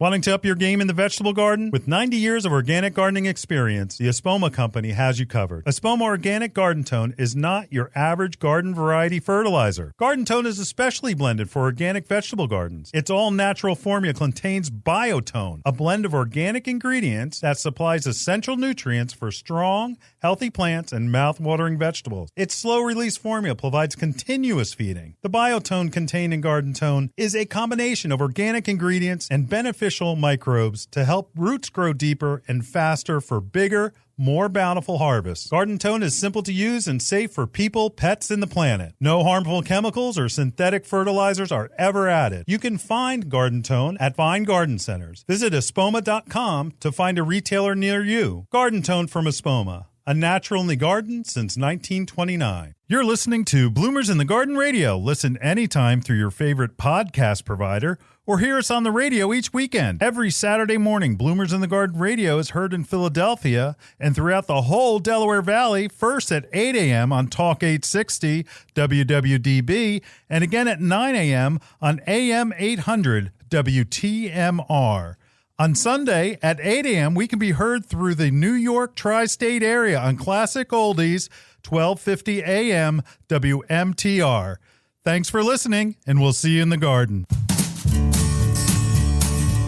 Wanting to up your game in the vegetable garden? With 90 years of organic gardening experience, the Espoma Company has you covered. Espoma Organic Garden Tone is not your average garden variety fertilizer. Garden Tone is especially blended for organic vegetable gardens. Its all-natural formula contains Biotone, a blend of organic ingredients that supplies essential nutrients for strong, healthy plants and mouth-watering vegetables. Its slow-release formula provides continuous feeding. The Biotone contained in Garden Tone is a combination of organic ingredients and beneficial microbes to help roots grow deeper and faster for bigger, more bountiful harvests. Garden Tone is simple to use and safe for people, pets, and the planet. No harmful chemicals or synthetic fertilizers are ever added. You can find Garden Tone at fine garden centers. Visit espoma.com to find a retailer near you. Garden Tone from Espoma, a natural in the garden since 1929. You're listening to Bloomers in the Garden Radio. Listen anytime through your favorite podcast provider or hear us on the radio each weekend. Every Saturday morning, Bloomers in the Garden Radio is heard in Philadelphia and throughout the whole Delaware Valley, first at 8 a.m. on Talk 860 WWDB and again at 9 a.m. on AM 800 WTMR. On Sunday at 8 a.m., we can be heard through the New York tri-state area on Classic Oldies, 1250 a.m. WMTR. Thanks for listening, and we'll see you in the garden.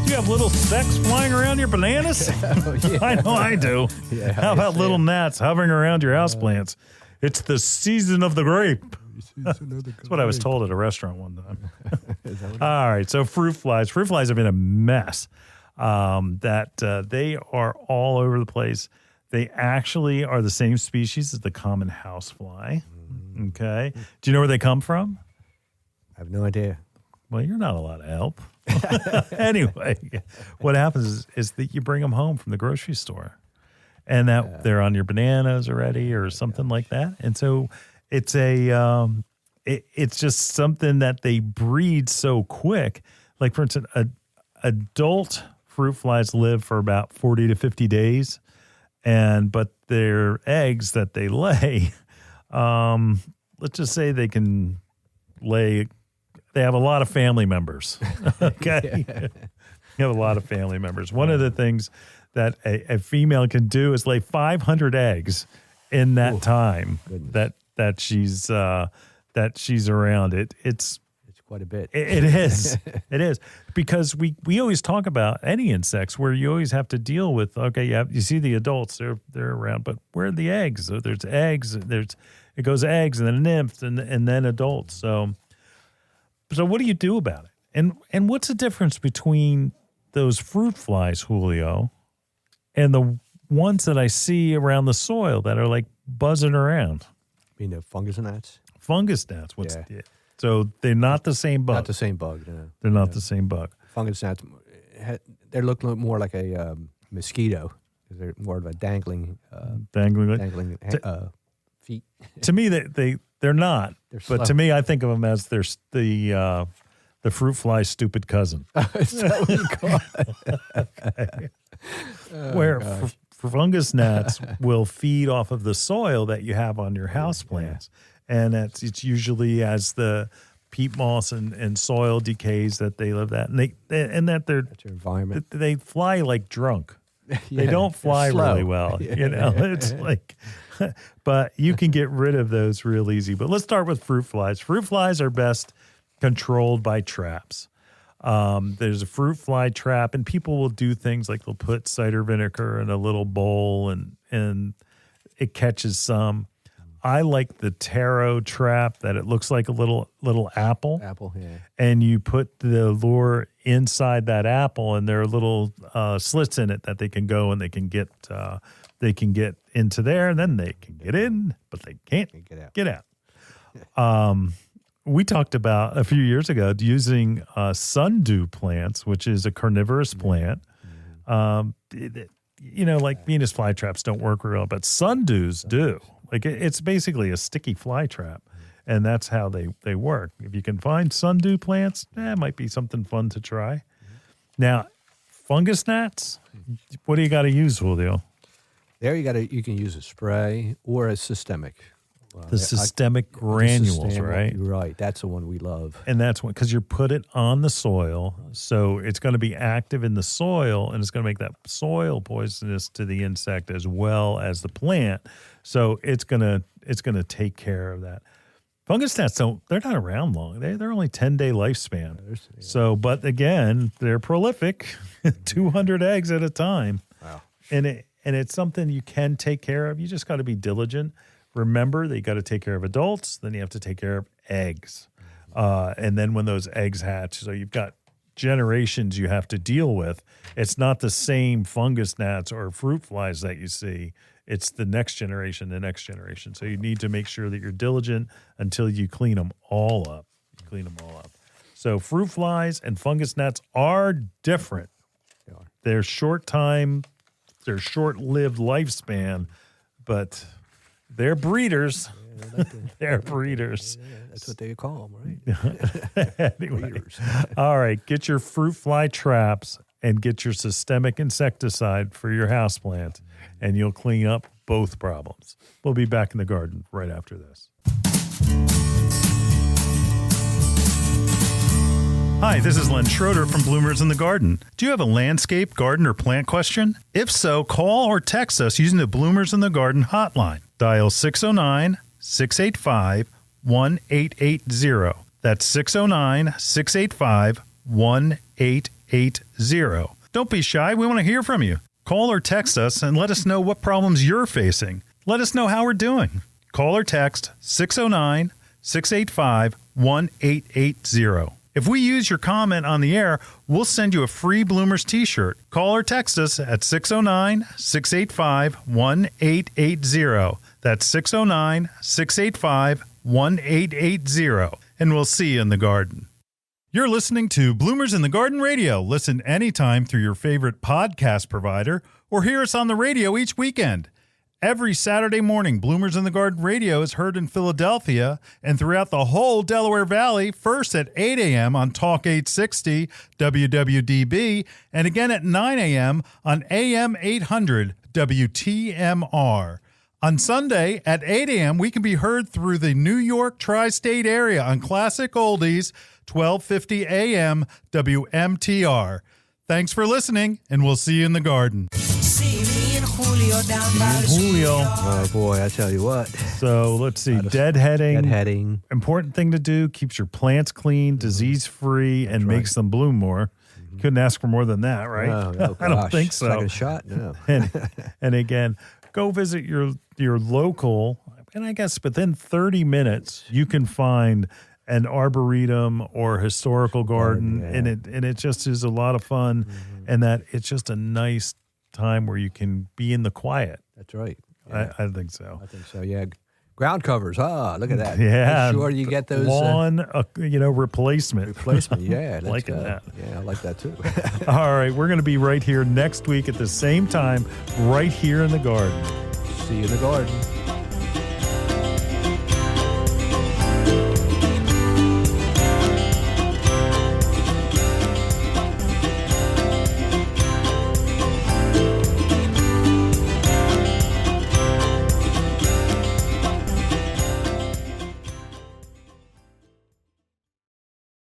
Do you have little specks flying around your bananas? Yeah. I know I do. Yeah, How about little gnats hovering around your houseplants? It's the season of the grape. That's what I was told at a restaurant one time. All right, so fruit flies. Fruit flies have been a mess. They are all over the place. They actually are the same species as the common housefly. Okay. Do you know where they come from? I have no idea. Well, you're not allowed to help. Anyway, what happens is that you bring them home from the grocery store and that they're on your bananas already or something like that. And so it's it's just something that they breed so quick. Like, for instance, adult fruit flies live for about 40 to 50 days. But their eggs that they lay, let's just say they can lay, they have a lot of family members. Okay. You have a lot of family members. One of the things that a female can do is lay 500 eggs in that time that she's around. It's quite a bit. It is. It is. Because we always talk about any insects where you always have to deal with, okay, you see the adults, they're around, but where are the eggs? So there's eggs, it goes eggs and then nymphs and then adults. So what do you do about it? And what's the difference between those fruit flies, Julio, and the ones that I see around the soil that are like buzzing around? You mean the fungus gnats? Fungus gnats. So they're not the same bug. Not the same bug. No. They're not the same bug. Fungus gnats, they look more like a mosquito. They're more of a dangling feet. To me, they're not. But to me, I think of them as the fruit fly's stupid cousin. Is that what you call it? Okay. Where fungus gnats will feed off of the soil that you have on your houseplants. Yeah. And it's usually as the peat moss and soil decays that they live that. And that's your environment. They fly like drunk. They don't fly really well. It's like, but you can get rid of those real easy. But let's start with fruit flies. Fruit flies are best controlled by traps. There's a fruit fly trap, and people will do things like they'll put cider vinegar in a little bowl and it catches some. I like the taro trap that it looks like a little apple. Apple, yeah. And you put the lure inside that apple, and there are little slits in it that they can go and they can get into there, and then they can get in, but they can't get out. We talked about a few years ago using sundew plants, which is a carnivorous plant. Like Venus flytraps don't work real well, but sundews do. Like it's basically a sticky fly trap, and that's how they work. If you can find sundew plants, it might be something fun to try. Now, fungus gnats, what do you got to use, Julio? There you can use a spray or a systemic. The systemic granules, right? You're right. That's the one we love. And that's one, because you put it on the soil, so it's going to be active in the soil, and it's going to make that soil poisonous to the insect as well as the plant. So it's going to take care of that. Fungus gnats they're not around long. They're only 10-day lifespan. So, but again, they're prolific, 200 eggs at a time. Wow. And it's something you can take care of. You just got to be diligent. Remember that you got to take care of adults, then you have to take care of eggs. And then when those eggs hatch, so you've got generations you have to deal with. It's not the same fungus gnats or fruit flies that you see. It's the next generation. So you need to make sure that you're diligent until you clean them all up. So fruit flies and fungus gnats are different. They're short-lived lifespan, but they're breeders. They're breeders. Yeah, that's what they call them, right? Anyway. Breeders. All right, get your fruit fly traps and get your systemic insecticide for your houseplant, and you'll clean up both problems. We'll be back in the garden right after this. Hi, this is Len Schroeder from Bloomers in the Garden. Do you have a landscape, garden, or plant question? If so, call or text us using the Bloomers in the Garden hotline. Dial 609-685-1880. That's 609-685-1880. Don't be shy. We want to hear from you. Call or text us and let us know what problems you're facing. Let us know how we're doing. Call or text 609-685-1880. If we use your comment on the air, we'll send you a free Bloomers t-shirt. Call or text us at 609-685-1880. That's 609-685-1880. And we'll see you in the garden. You're listening to Bloomers in the Garden Radio. Listen anytime through your favorite podcast provider or hear us on the radio each weekend. Every Saturday morning, Bloomers in the Garden Radio is heard in Philadelphia and throughout the whole Delaware Valley, first at 8 a.m. on Talk 860 WWDB and again at 9 a.m. on AM 800 WTMR. On Sunday at 8 a.m., we can be heard through the New York tri-state area on Classic Oldies, 1250 a.m. WMTR. Thanks for listening, and we'll see you in the garden. Julio. Oh, boy, I tell you what. So let's see. Deadheading. Deadheading. Important thing to do. Keeps your plants clean, disease-free, and makes them bloom more. Couldn't ask for more than that, right? Oh, I don't think so. Second shot? No. and again, go visit your local, and I guess within 30 minutes, you can find an arboretum or historical garden, and it just is a lot of fun, and that it's just a nice time where you can be in the quiet. That's right. Yeah. I think so. Yeah. Ground covers. Look at that. Yeah. Make sure you get those lawn, replacement. Yeah, like that. Yeah, I like that too. All right, we're going to be right here next week at the same time, right here in the garden. See you in the garden.